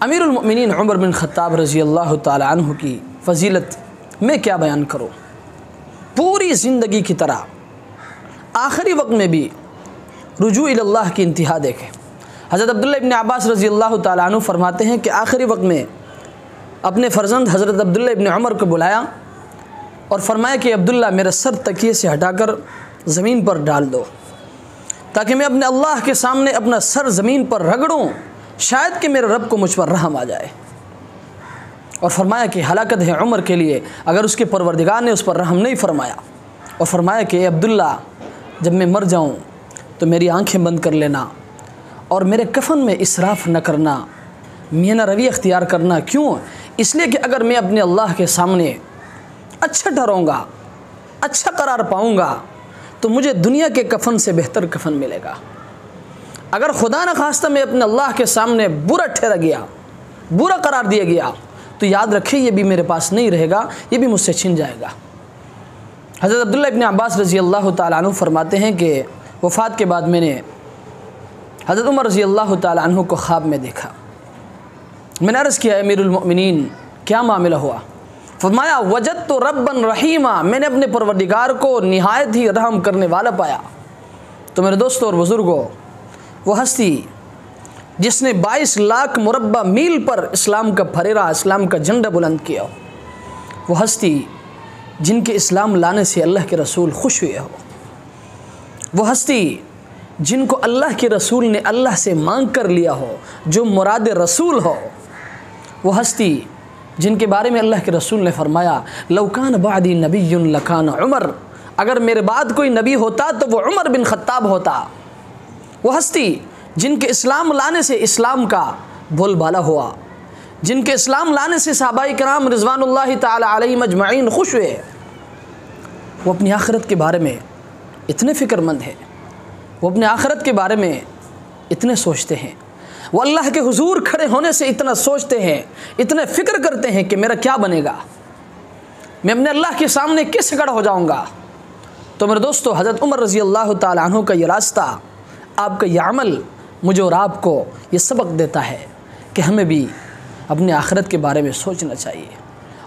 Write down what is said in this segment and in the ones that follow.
امیر المؤمنین عمر بن خطاب رضی اللہ تعالی عنہ کی فضیلت میں کیا بیان کروں. پوری زندگی کی طرح آخری وقت میں بھی رجوع اللہ کی انتہا دیکھیں. حضرت عبداللہ ابن عباس رضی اللہ تعالی عنہ فرماتے ہیں کہ آخری وقت میں اپنے فرزند حضرت عبداللہ ابن عمر کو بلایا اور فرمایا کہ عبداللہ میرا سر تکیے سے ہٹا کر زمین پر ڈال دو تاکہ میں اپنے اللہ کے سامنے اپنا سر زمین پر رگڑوں، شاید کہ میرے رب کو مجھ پر رحم آ جائے. اور فرمایا کہ ہلاکت ہے عمر کے لیے اگر اس کے پروردگار نے اس پر رحم نہیں فرمایا. اور فرمایا کہ اے عبداللہ جب میں مر جاؤں تو میری آنکھیں بند کر لینا اور میرے کفن میں اسراف نہ کرنا، میانہ روی اختیار کرنا. کیوں؟ اس لیے کہ اگر میں اپنے اللہ کے سامنے اچھا ٹھہروں گا، اچھا قرار پاؤں گا تو مجھے دنیا کے کفن سے بہتر کفن ملے گا. اگر خدا نخواستہ میں اپنے اللہ کے سامنے برا ٹھہر گیا، برا قرار دیا گیا تو یاد رکھیں یہ بھی میرے پاس نہیں رہے گا، یہ بھی مجھ سے چھن جائے گا. حضرت عبداللہ ابن عباس رضی اللہ تعالیٰ عنہ فرماتے ہیں کہ وفات کے بعد میں نے حضرت عمر رضی اللہ تعالیٰ عنہ کو خواب میں دیکھا. میں نے عرض کیا امیر المؤمنین کیا معاملہ ہوا؟ فرمایا وجدت ربا رحیما، میں نے اپنے پروردگار کو نہایت ہی رحم کرنے والا پایا. تو میرے دوستوں اور بزرگوں، وہ ہستی جس نے 22 لاکھ مربع میل پر اسلام کا پھریرا، اسلام کا جھنڈا بلند کیا ہو، وہ ہستی جن کے اسلام لانے سے اللہ کے رسول خوش ہوئے ہو، وہ ہستی جن کو اللہ کے رسول نے اللہ سے مانگ کر لیا ہو، جو مراد رسول ہو، وہ ہستی جن کے بارے میں اللہ کے رسول نے فرمایا لو کان بعدی نبی لکان عمر، اگر میرے بعد کوئی نبی ہوتا تو وہ عمر بن خطاب ہوتا. وہ ہستی جن کے اسلام لانے سے اسلام کا بول بالا ہوا، جن کے اسلام لانے سے صحابہ کرام رضوان اللہ تعالی علیہم اجمعین خوش ہوئے، وہ اپنی آخرت کے بارے میں اتنے فکر مند ہیں، وہ اپنے آخرت کے بارے میں اتنے سوچتے ہیں، وہ اللہ کے حضور کھڑے ہونے سے اتنا سوچتے ہیں، اتنے فکر کرتے ہیں کہ میرا کیا بنے گا، میں اپنے اللہ کے سامنے کیسے کھڑا ہو جاؤں گا. تو میرے دوستو، حضرت عمر رضی اللہ تعالیٰ عنہ کا یہ راستہ، آپ کا یہ عمل مجھے اور آپ کو یہ سبق دیتا ہے کہ ہمیں بھی اپنے آخرت کے بارے میں سوچنا چاہیے،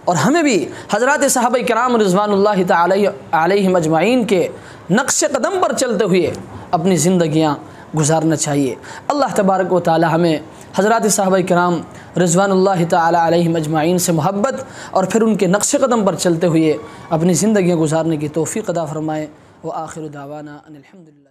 اور ہمیں بھی حضرات صحابہ کرام رضوان اللہ تعالی علیہم اجمعین کے نقش قدم پر چلتے ہوئے اپنی زندگیاں گزارنا چاہیے. اللہ تبارک و تعالی ہمیں حضرات صحابہ کرام رضوان اللہ تعالی علیہم اجمعین سے محبت اور پھر ان کے نقش قدم پر چلتے ہوئے اپنی زندگیاں گزارنے کی توفیق عطا فرمائے. وآخر دعوانا ان الحمدللہ.